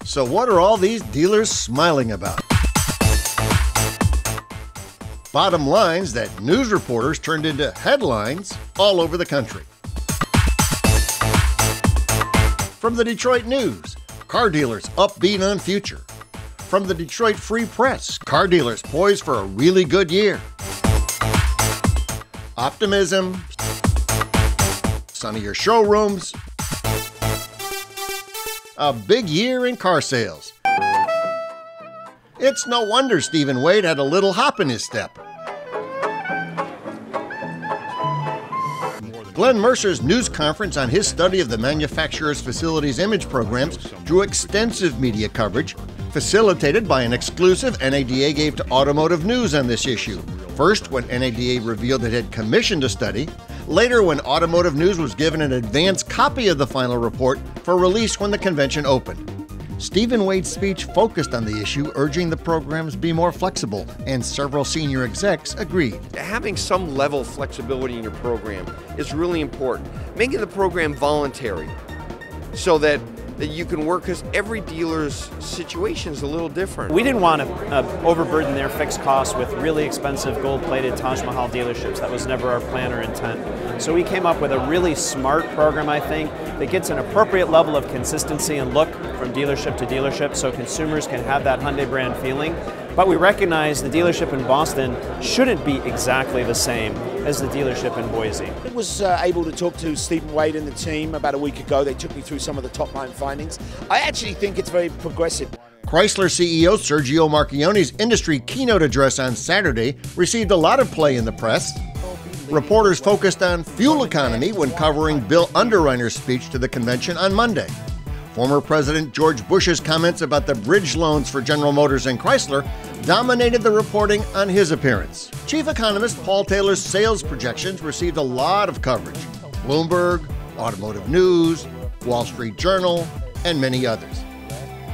So what are all these dealers smiling about? Bottom lines that news reporters turned into headlines all over the country. From the Detroit News, car dealers upbeat on future. From the Detroit Free Press, car dealers poised for a really good year. Optimism, sunnier showrooms, a big year in car sales. It's no wonder Stephen Wade had a little hop in his step. Glenn Mercer's news conference on his study of the manufacturer's facilities image programs drew extensive media coverage, facilitated by an exclusive NADA gave to Automotive News on this issue. First, when NADA revealed it had commissioned a study. Later, when Automotive News was given an advance copy of the final report for release when the convention opened. Stephen Wade's speech focused on the issue, urging the programs be more flexible, and several senior execs agreed. Having some level of flexibility in your program is really important. Making the program voluntary so that you can work, because every dealer's situation is a little different. We didn't want to overburden their fixed costs with really expensive gold-plated Taj Mahal dealerships. That was never our plan or intent. So we came up with a really smart program, I think, that gets an appropriate level of consistency and look from dealership to dealership so consumers can have that Hyundai brand feeling. But we recognize the dealership in Boston shouldn't be exactly the same as the dealership in Boise. I was able to talk to Stephen Wade and the team about a week ago. They took me through some of the top line findings. I actually think it's very progressive. Chrysler CEO Sergio Marchionne's industry keynote address on Saturday received a lot of play in the press. Reporters focused on fuel economy when covering Bill Underwriter's speech to the convention on Monday. Former President George Bush's comments about the bridge loans for General Motors and Chrysler dominated the reporting on his appearance. Chief economist Paul Taylor's sales projections received a lot of coverage. Bloomberg, Automotive News, Wall Street Journal, and many others.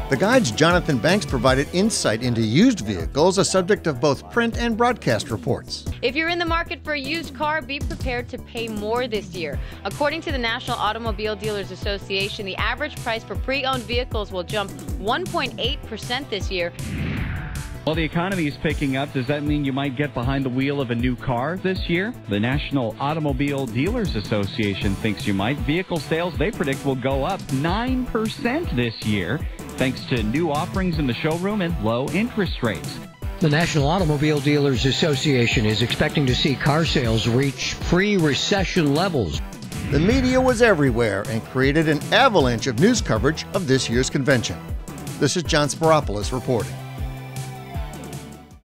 The guide's Jonathan Banks provided insight into used vehicles, a subject of both print and broadcast reports. If you're in the market for a used car, be prepared to pay more this year. According to the National Automobile Dealers Association, the average price for pre-owned vehicles will jump 1.8% this year. While the economy is picking up, does that mean you might get behind the wheel of a new car this year? The National Automobile Dealers Association thinks you might. Vehicle sales, they predict, will go up 9% this year, thanks to new offerings in the showroom and low interest rates. The National Automobile Dealers Association is expecting to see car sales reach pre-recession levels. The media was everywhere and created an avalanche of news coverage of this year's convention. This is John Spiropoulos reporting.